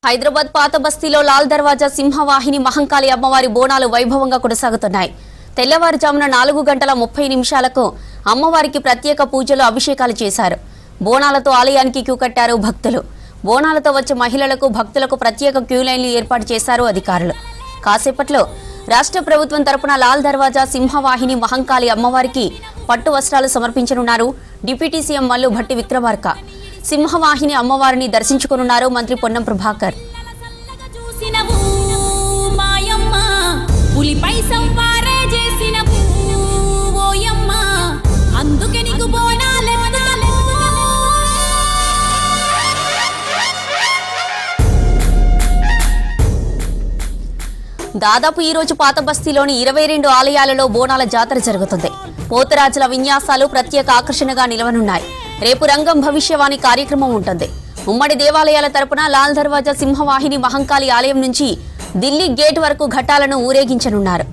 హైదరాబాద్ పాత బస్తీలో లాల్ దర్వాజా సింహవాహిని మహంకాళి అమ్మవారి బోనాలు వైభవంగా కొనసాగుతున్నాయి. తెల్లవారుజామున 4:30 అమ్మవారికి ప్రత్యేక పూజలు అభిషేకాలు చేశారు. బోనాలతో ఆలయానికి క్యూ కట్టారు భక్తులు. బోనాలతో వచ్చే మహిళలకు భక్తులకు ప్రత్యేక క్యూ లైన్లు ఏర్పాటు చేశారు అధికారులు. కాసేపట్లో రాష్ట్ర ప్రభుత్వం తరపున లాల్ దర్వాజా సింహవాహిని మహంకాళి అమ్మవారికి పట్టు వస్త్రాలు సమర్పించనున్నారు డిప్యూటీ సీఎం మల్లు భట్టి విక్రమార్క. సింహవాహిని అమ్మవారిని దర్శించుకోనున్నారు మంత్రి పొన్నం ప్రభాకర్. దాదాపు ఈ రోజు పాత బస్తీలోని 22 ఆలయాలలో బోనాల జాతర జరుగుతుంది. పోతురాజుల విన్యాసాలు ప్రత్యేక ఆకర్షణగా నిలవనున్నాయి. రేపు రంగం భవిష్యవాణి కార్యక్రమం ఉంటుంది. ఉమ్మడి దేవాలయాల తరపున లాల్ దర్వాజా సింహవాహిని మహంకాళి ఆలయం నుంచి ఢిల్లీ గేట్ వరకు ఘటాలను ఊరేగించనున్నారు.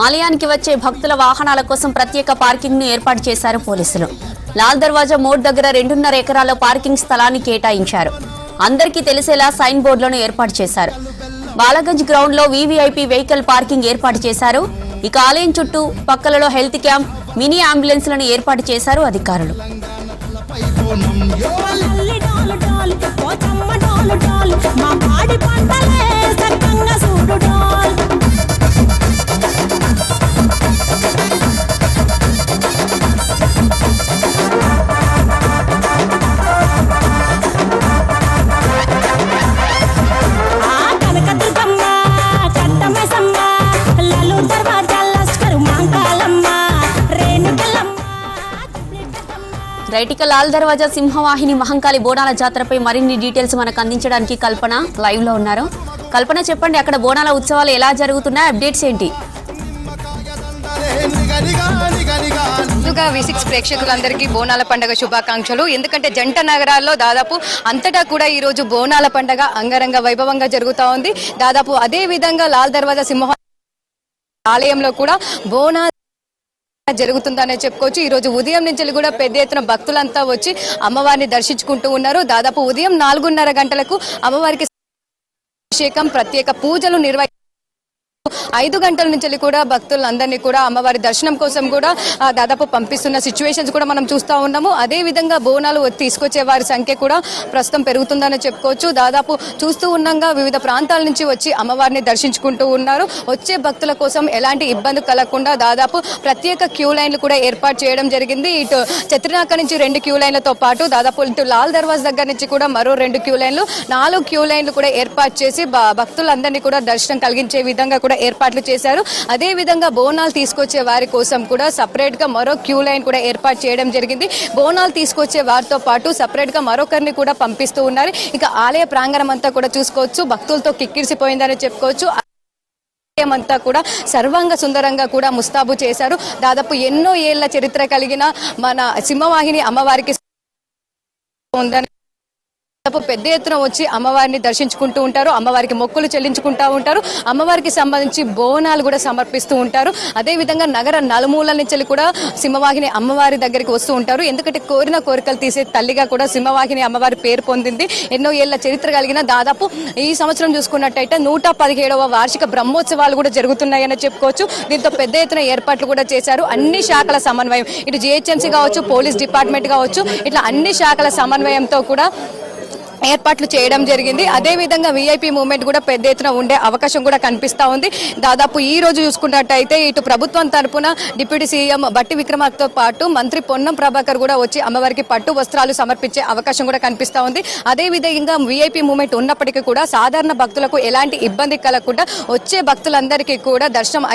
ఆలయానికి వచ్చే భక్తుల వాహనాల కోసం ప్రత్యేక పార్కింగ్ ను ఏర్పాటు చేశారు పోలీసులు. లాల్ దర్వాజా మోడ్ దగ్గర 2.5 ఎకరాల పార్కింగ్ స్థలాన్ని కేటాయించారు. అందరికీ తెలిసేలా సైన్ బోర్డులను ఏర్పాటు చేశారు. బాలగంజ్ గ్రౌండ్ లో వీవీఐపీ వెహికల్ పార్కింగ్ ఏర్పాటు చేశారు. ఇక ఆలయం చుట్టూ పక్కలలో హెల్త్ క్యాంప్, మినీ అంబులెన్స్ లను ఏర్పాటు చేశారు అధికారులు. రైటిక లాల్ దర్వాజా సింహవాహిని మహంకాళి బోనాల జాతరపై మరిన్ని డీటెయిల్స్ మనకు అందించడానికి కల్పన లైవ్ లో ఉన్నారు. కల్పన, చెప్పండి, అక్కడ బోనాల ఉత్సవాలు ఎలా జరుగుతున్నాయి, అప్డేట్స్ ఏంటి? ముందుగా V6 ప్రేక్షకులందరికీ బోనాల పండుగ శుభాకాంక్షలు. ఎందుకంటే జంట నగరాల్లో దాదాపు అంతటా కూడా ఈ రోజు బోనాల పండుగ అంగరంగ వైభవంగా జరుగుతూ ఉంది. దాదాపు అదే విధంగా లాల్ దర్వాజా సింహ ఆలయంలో కూడా బోనాల జరుగుతుందనే చెప్పుకోవచ్చు. ఈ రోజు ఉదయం నుంచి కూడా పెద్ద ఎత్తున భక్తులంతా వచ్చి అమ్మవారిని దర్శించుకుంటూ ఉన్నారు. దాదాపు ఉదయం 4:30 గంటలకు అమ్మవారికి అభిషేకం, ప్రత్యేక పూజలు 5 గంటల నుంచి కూడా భక్తులందరినీ కూడా అమ్మవారి దర్శనం కోసం కూడా దాదాపు పంపిస్తున్న సిచ్యువేషన్స్ కూడా మనం చూస్తూ ఉన్నాము. అదే విధంగా బోనాలు తీసుకొచ్చే వారి సంఖ్య కూడా ప్రస్తుతం పెరుగుతుందని చెప్పుకోవచ్చు. దాదాపు చూస్తూ ఉండగా వివిధ ప్రాంతాల నుంచి వచ్చి అమ్మవారిని దర్శించుకుంటూ ఉన్నారు. వచ్చే భక్తుల కోసం ఎలాంటి ఇబ్బంది కలగకుండా దాదాపు ప్రత్యేక క్యూ లైన్లు కూడా ఏర్పాటు చేయడం జరిగింది. ఇటు చత్రినాక నుంచి 2 క్యూ లైన్లతో పాటు దాదాపు ఇటు లాల్ దర్వాజా దగ్గర నుంచి కూడా మరో 2 క్యూ లైన్లు, 4 క్యూ లైన్లు కూడా ఏర్పాటు చేసి భక్తులందరినీ కూడా దర్శనం కలిగించే విధంగా కూడా ఏర్పాట్లు చేశారు. అదే విధంగా బోనాలు తీసుకొచ్చే వారి కోసం కూడా సపరేట్ గా మరో క్యూ లైన్ కూడా ఏర్పాటు చేయడం జరిగింది. బోనాలు తీసుకొచ్చే వారితో పాటు సపరేట్ గా మరొకరిని కూడా పంపిస్తూ ఉన్నారు. ఇక ఆలయ ప్రాంగణం అంతా కూడా చూసుకోవచ్చు, భక్తులతో కిక్కిరిసిపోయిందని చెప్పుకోవచ్చు. అంతా కూడా సర్వాంగ సుందరంగా కూడా ముస్తాబు చేశారు. దాదాపు ఎన్నో ఏళ్ల చరిత్ర కలిగిన మన సింహవాహిని అమ్మవారికి ఉందని పెద్ద ఎత్తున వచ్చి అమ్మవారిని దర్శించుకుంటూ ఉంటారు. అమ్మవారికి మొక్కులు చెల్లించుకుంటూ ఉంటారు. అమ్మవారికి సంబంధించి బోనాలు కూడా సమర్పిస్తూ ఉంటారు. అదే విధంగా నగర నలుమూలల నుంచి కూడా సింహవాహిని అమ్మవారి దగ్గరికి వస్తూ ఉంటారు. ఎందుకంటే కోరిన కోరికలు తీసే తల్లిగా కూడా సింహవాహిని అమ్మవారి పేరు పొందింది. ఎన్నో ఏళ్ల చరిత్ర కలిగిన దాదాపు ఈ సంవత్సరం చూసుకున్నట్టయితే 117వ వార్షిక బ్రహ్మోత్సవాలు కూడా జరుగుతున్నాయని చెప్పుకోవచ్చు. దీంతో పెద్ద ఎత్తున ఏర్పాట్లు కూడా చేశారు. అన్ని శాఖల సమన్వయం, ఇటు జీహెచ్ఎంసీ కావచ్చు, పోలీస్ డిపార్ట్మెంట్ కావచ్చు, ఇట్లా అన్ని శాఖల సమన్వయంతో కూడా ఏర్పాట్లు చేయడం జరిగింది. అదే విధంగా వీఐపీ మూవ్మెంట్ కూడా పెద్ద ఎత్తున ఉండే అవకాశం కూడా కనిపిస్తా ఉంది. దాదాపు ఈ రోజు చూసుకున్నట్టయితే ఇటు ప్రభుత్వం తరపున డిప్యూటీ సీఎం భట్టి విక్రమార్కతో పాటు మంత్రి పొన్నం ప్రభాకర్ కూడా వచ్చి అమ్మవారికి పట్టు వస్త్రాలు సమర్పించే అవకాశం కూడా కనిపిస్తా ఉంది. అదే విధంగా వీఐపీ మూవ్మెంట్ ఉన్నప్పటికీ కూడా సాధారణ భక్తులకు ఎలాంటి ఇబ్బంది కలగకుండా వచ్చే భక్తులందరికీ కూడా దర్శనం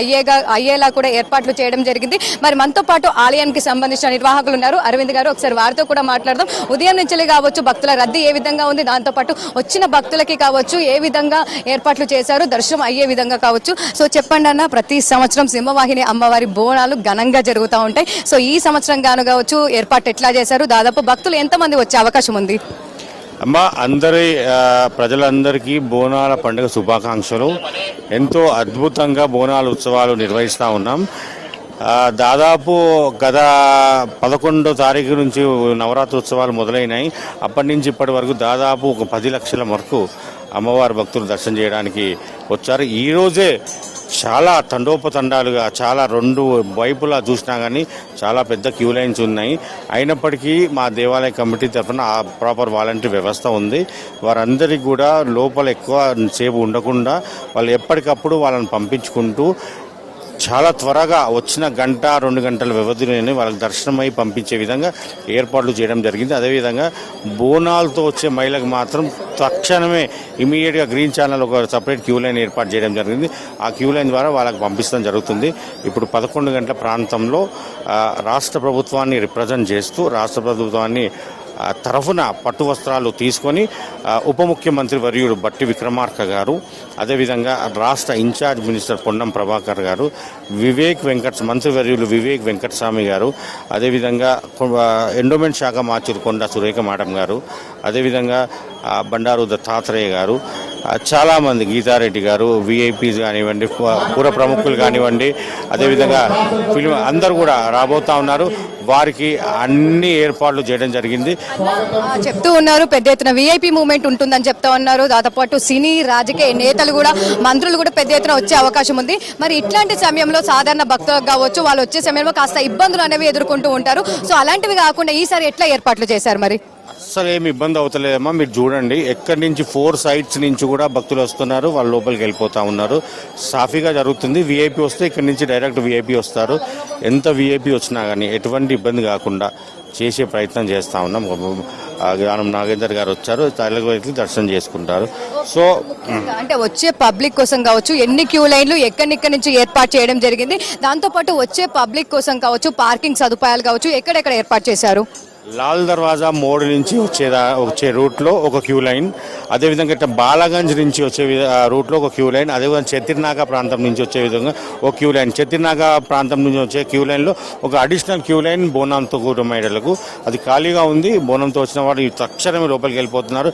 అయ్యేలా కూడా ఏర్పాట్లు చేయడం జరిగింది. మరి మనతో పాటు ఆలయానికి సంబంధించిన నిర్వాహకులు ఉన్నారు, అరవింద్ గారు. ఒకసారి వారితో కూడా మాట్లాడదాం. ఉదయం నుంచి కావచ్చు భక్తుల రద్దీ ఏ విధంగా ఉంది. దాంతోపాటు వచ్చిన భక్తులకి కావచ్చు ఏ విధంగా ఏర్పాట్లు చేశారు, దర్శనం అయ్యే విధంగా కావచ్చు. సో చెప్పండి అన్న, ప్రతి సంవత్సరం సింహవాహిని అమ్మవారి బోనాలు ఘనంగా జరుగుతూ ఉంటాయి. సో ఈ సంవత్సరం గాను కావచ్చు ఏర్పాటు ఎట్లా చేశారు, దాదాపు భక్తులు ఎంతమంది వచ్చే అవకాశం ఉంది? అమ్మ, ప్రజలందరికీ బోనాల పండుగ శుభాకాంక్షలు. ఎంతో అద్భుతంగా బోనాల ఉత్సవాలు నిర్వహిస్తూ ఉన్నాం. దాదాపు గత 11వ తారీఖు నుంచి నవరాత్రి ఉత్సవాలు మొదలైనాయి. అప్పటి నుంచి ఇప్పటి వరకు దాదాపు ఒక 10 లక్షల వరకు అమ్మవారి భక్తులు దర్శనం చేయడానికి వచ్చారు. ఈరోజే చాలా తండోపతండాలుగా చాలా 2 వైపులా చూసినా కానీ చాలా పెద్ద క్యూ లైన్స్ ఉన్నాయి. అయినప్పటికీ మా దేవాలయ కమిటీ తరఫున ఆ ప్రాపర్ వాలంటరీ వ్యవస్థ ఉంది. వారందరికీ కూడా లోపల ఎక్కువ సేపు ఉండకుండా వాళ్ళు ఎప్పటికప్పుడు వాళ్ళని పంపించుకుంటూ చాలా త్వరగా వచ్చిన 1-2 గంటల వ్యవధిలోనే వాళ్ళకి దర్శనమై పంపించే విధంగా ఏర్పాట్లు చేయడం జరిగింది. అదేవిధంగా బోనాలతో వచ్చే మహిళలకు మాత్రం తక్షణమే ఇమీడియట్గా గ్రీన్ ఛానల్ ఒక సపరేట్ క్యూ లైన్ ఏర్పాటు చేయడం జరిగింది. ఆ క్యూ లైన్ ద్వారా వాళ్ళకి పంపించడం జరుగుతుంది. ఇప్పుడు 11 గంటల ప్రాంతంలో రాష్ట్ర ప్రభుత్వాన్ని రిప్రజెంట్ చేస్తూ రాష్ట్ర ప్రభుత్వాన్ని తరఫున పట్టు వస్త్రాలు తీసుకొని ఉప ముఖ్యమంత్రి వర్యుడు బట్టి విక్రమార్క గారు, అదేవిధంగా రాష్ట్ర ఇన్ఛార్జ్ మినిస్టర్ పొన్నం ప్రభాకర్ గారు, మంత్రివర్యులు వివేక్ వెంకటస్వామి గారు, అదేవిధంగా ఎండోమెంట్ శాఖ మార్చులు కొండ సురేఖ మేడం గారు, అదేవిధంగా బండారు దత్తాత్రేయ గారు, చాలామంది గీతారెడ్డి గారు, విఐపీస్ కానివ్వండి, పూర ప్రముఖులు కానివ్వండి, అదేవిధంగా ఫిల్మ్ అందరూ కూడా రాబోతా ఉన్నారు. వారికి అన్ని ఏర్పాట్లు చేయడం జరిగింది. చెప్తూ ఉన్నారు పెద్ద ఎత్తున విఐపీ మూవ్మెంట్ ఉంటుందని చెప్తా ఉన్నారు. దాదాపు సినీ రాజకీయ నేతలు కూడా మంత్రులు కూడా పెద్ద ఎత్తున వచ్చే అవకాశం ఉంది. మరి ఇట్లాంటి సమయంలో సాధారణ భక్తులకు కావచ్చు వాళ్ళు వచ్చే సమయంలో కాస్త ఇబ్బందులు అనేవి ఎదుర్కొంటూ ఉంటారు. సో అలాంటివి కాకుండా ఈసారి ఎట్లా ఏర్పాట్లు చేశారు? మరి అస్సలు ఏమి ఇబ్బంది అవుతలేదమ్మా. మీరు చూడండి, ఎక్కడి నుంచి 4 సైట్స్ నుంచి కూడా భక్తులు వస్తున్నారు, వాళ్ళు లోపలికి వెళ్ళిపోతూ ఉన్నారు. సాఫీగా జరుగుతుంది. విఐపీ వస్తే ఇక్కడి నుంచి డైరెక్ట్ విఐపీ వస్తారు. ఎంత విఐపీ వచ్చినా కానీ ఎటువంటి ఇబ్బంది కాకుండా చేసే ప్రయత్నం చేస్తూ ఉన్నాం. గానం నాగేందర్ గారు వచ్చారు, తల్లి దర్శనం చేసుకుంటారు. సో అంటే వచ్చే పబ్లిక్ కోసం కావచ్చు ఎన్ని క్యూ లైన్లు ఎక్కడి నుంచి ఏర్పాటు చేయడం జరిగింది, దాంతోపాటు వచ్చే పబ్లిక్ కోసం కావచ్చు పార్కింగ్ సదుపాయాలు కావచ్చు ఎక్కడెక్కడ ఏర్పాటు చేశారు? లాల్ దర్వాజా మోడ్ నుంచి వచ్చే రూట్లో ఒక క్యూ లైన్, అదేవిధంగా ఇట్లా బాలాగంజ్ నుంచి వచ్చే రూట్లో ఒక క్యూ లైన్, అదేవిధంగా చతిర్నాగా ప్రాంతం నుంచి వచ్చే విధంగా ఒక క్యూ లైన్, చతిర్నాగా ప్రాంతం నుంచి వచ్చే క్యూ లైన్లో ఒక అడిషనల్ క్యూ లైన్ బోనంతో కూడిన మహిళలకు అది ఖాళీగా ఉంది. బోనంతో వచ్చిన వారు తక్షణమే లోపలికి వెళ్ళిపోతున్నారు.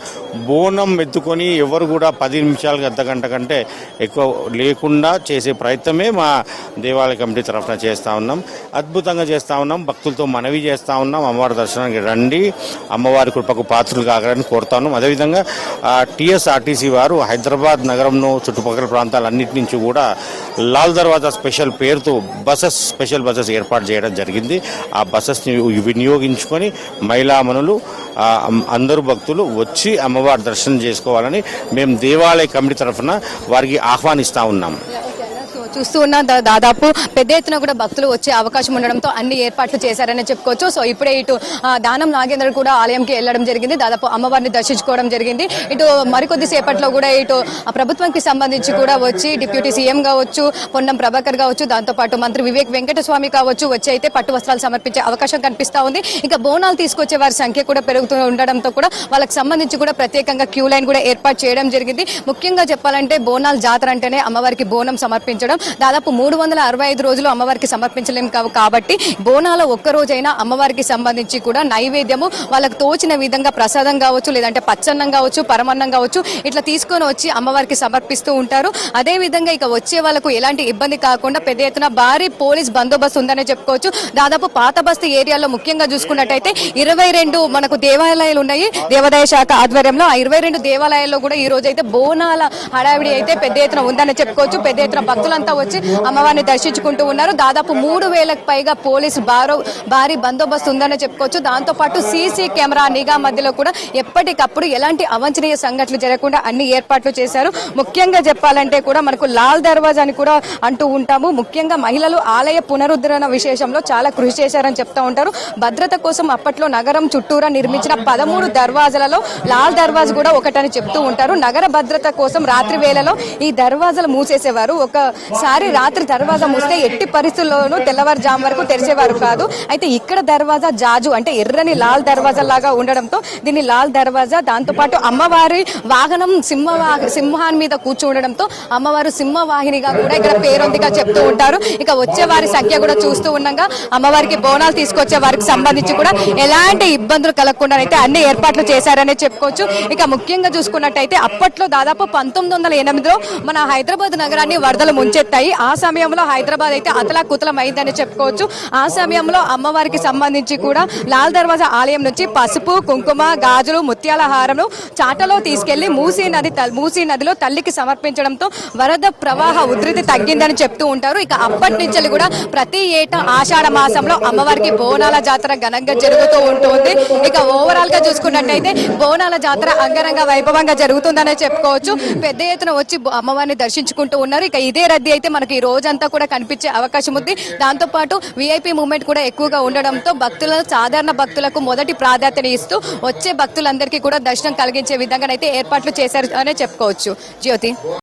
బోనం ఎత్తుకొని ఎవరు కూడా 10 నిమిషాలకు అర్ధగంట కంటే ఎక్కువ లేకుండా చేసే ప్రయత్నమే మా దేవాలయ కమిటీ తరఫున చేస్తూ ఉన్నాం. అద్భుతంగా చేస్తూ ఉన్నాం. భక్తులతో మనవి చేస్తూ ఉన్నాం, అమ్మవారి దర్శనానికి రండి, అమ్మవారి కృపకు పాత్రలు కాగలని కోరుతాను. అదేవిధంగా టీఎస్ఆర్టీసీ వారు హైదరాబాద్ నగరంలో చుట్టుపక్కల ప్రాంతాలన్నింటి నుంచి కూడా లాల్ దర్వాజా స్పెషల్ పేరుతో స్పెషల్ బసెస్ ఏర్పాటు చేయడం జరిగింది. ఆ బసెస్ని వినియోగించుకొని మహిళామణులు అందరూ భక్తులు వచ్చి అమ్మవారి దర్శనం చేసుకోవాలని మేము దేవాలయ కమిటీ తరఫున వారికి ఆహ్వానిస్తూ ఉన్నాం. చూస్తూ ఉన్న దాదాపు పెద్ద ఎత్తున కూడా భక్తులు వచ్చే అవకాశం ఉండడంతో అన్ని ఏర్పాట్లు చేశారని చెప్పుకోవచ్చు. సో ఇప్పుడే ఇటు దానం నాగేందర్ కూడా ఆలయంకి వెళ్ళడం జరిగింది, దాదాపు అమ్మవారిని దర్శించుకోవడం జరిగింది. ఇటు మరికొద్ది సేపట్లో కూడా ఇటు ప్రభుత్వానికి సంబంధించి కూడా వచ్చి డిప్యూటీ సీఎం కావచ్చు, పొన్నం ప్రభాకర్ కావచ్చు, దాంతోపాటు మంత్రి వివేక్ వెంకటస్వామి కావచ్చు వచ్చి అయితే పట్టు వస్త్రాలు సమర్పించే అవకాశం కనిపిస్తా ఉంది. ఇంకా బోనాలు తీసుకొచ్చే వారి సంఖ్య కూడా పెరుగుతూ ఉండడంతో కూడా వాళ్ళకి సంబంధించి కూడా ప్రత్యేకంగా క్యూ లైన్ కూడా ఏర్పాటు చేయడం జరిగింది. ముఖ్యంగా చెప్పాలంటే బోనాల జాతర అంటేనే అమ్మవారికి బోనం సమర్పించడం. దాదాపు 365 రోజులు అమ్మవారికి సమర్పించలేము కాబట్టి బోనాల ఒక్క రోజైనా అమ్మవారికి సంబంధించి కూడా నైవేద్యము వాళ్ళకు తోచిన విధంగా ప్రసాదం కావచ్చు, లేదంటే పచ్చన్నం కావచ్చు, పరమన్నం కావచ్చు, ఇట్లా తీసుకొని వచ్చి అమ్మవారికి సమర్పిస్తూ ఉంటారు. అదే విధంగా ఇక వచ్చే వాళ్ళకు ఎలాంటి ఇబ్బంది కాకుండా పెద్ద ఎత్తున భారీ పోలీస్ బందోబస్తు ఉందనే చెప్పుకోవచ్చు. దాదాపు పాత బస్తీ ఏరియాలో ముఖ్యంగా చూసుకున్నట్టయితే 22 మనకు దేవాలయాలు ఉన్నాయి దేవాదాయ శాఖ ఆధ్వర్యంలో. ఆ 22 దేవాలయాల్లో కూడా ఈ రోజు అయితే బోనాల హడావిడి అయితే పెద్ద ఎత్తున ఉందని చెప్పుకోవచ్చు. పెద్ద ఎత్తున భక్తులంతా వచ్చి అమ్మవారిని దర్శించుకుంటూ ఉన్నారు. దాదాపు 3000కు పైగా పోలీసు భారీ బందోబస్తు ఉందని చెప్పుకోవచ్చు. దాంతో పాటు సీసీ కెమెరా నిఘా మధ్యలో కూడా ఎప్పటికప్పుడు ఎలాంటి అవాంఛనీయ సంఘటనలు జరగకుండా అన్ని ఏర్పాట్లు చేశారు. ముఖ్యంగా చెప్పాలంటే కూడా మనకు లాల్ దర్వాజా అని కూడా అంటూ ఉంటాము. ముఖ్యంగా మహిళలు ఆలయ పునరుద్ధరణ విశేషంలో చాలా కృషి చేశారని చెప్తా ఉంటారు. భద్రత కోసం అప్పట్లో నగరం చుట్టూరా నిర్మించిన 13 దర్వాజాలలో లాల్ దర్వాజా కూడా ఒకటని చెప్తూ ఉంటారు. నగర భద్రత కోసం రాత్రి వేళలో ఈ దర్వాజాలు మూసేసేవారు. ఒక ఈసారి రాత్రి దర్వాజా మూస్తే ఎట్టి పరిస్థితుల్లోనూ తెల్లవారుజాము వరకు తెరిచేవారు కాదు. అయితే ఇక్కడ దర్వాజా జాజు అంటే ఎర్రని లాల్ దర్వాజా లాగా ఉండడంతో దీన్ని లాల్ దర్వాజా. దాంతోపాటు అమ్మవారి వాహనం సింహాన్ మీద కూర్చుండడంతో అమ్మవారు సింహవాహినిగా కూడా ఇక్కడ పేరొందిగా చెప్తూ ఉంటారు. ఇక వచ్చే వారి సంఖ్య కూడా చూస్తూ ఉండగా అమ్మవారికి బోనాలు తీసుకొచ్చే వారికి సంబంధించి కూడా ఎలాంటి ఇబ్బందులు కలగకుండా అయితే అన్ని ఏర్పాట్లు చేశారనే చెప్పుకోవచ్చు. ఇక ముఖ్యంగా చూసుకున్నట్టయితే అప్పట్లో దాదాపు 1908లో మన హైదరాబాద్ నగరాన్ని వరదలు ముంచెత్తాయి. ఆ సమయంలో హైదరాబాద్ అయితే అతలాకుతలం అయిందని చెప్పుకోవచ్చు. ఆ సమయంలో అమ్మవారికి సంబంధించి కూడా లాల్ దర్వాజా ఆలయం నుంచి పసుపు, కుంకుమ, గాజులు, ముత్యాల హారము చాటలో తీసుకెళ్లి మూసీ నదిలో తల్లికి సమర్పించడంతో వరద ప్రవాహ ఉధృతి తగ్గిందని చెప్తూ ఉంటారు. ఇక అప్పటి నుంచి కూడా ప్రతి ఏటా ఆషాఢ మాసంలో అమ్మవారికి బోనాల జాతర ఘనంగా జరుగుతూ ఉంటుంది. ఇక ఓవరాల్ గా చూసుకున్నట్టయితే బోనాల జాతర అంగరంగ వైభవంగా జరుగుతుందనే చెప్పుకోవచ్చు. పెద్ద ఎత్తున వచ్చి అమ్మవారిని దర్శించుకుంటూ ఉన్నారు. ఇక ఇదే రద్దీ అయితే మనకి ఈ రోజంతా కూడా కనిపించే అవకాశం ఉంది. దాంతో పాటు విఐపి మూవ్మెంట్ కూడా ఎక్కువగా ఉండడంతో సాధారణ భక్తులకు మొదటి ప్రాధాన్యత ఇస్తూ వచ్చే భక్తులందరికీ కూడా దర్శనం కలిగించే విధంగా అయితే ఏర్పాట్లు చేశారు అనే చెప్పుకోవచ్చు. జ్యోతి.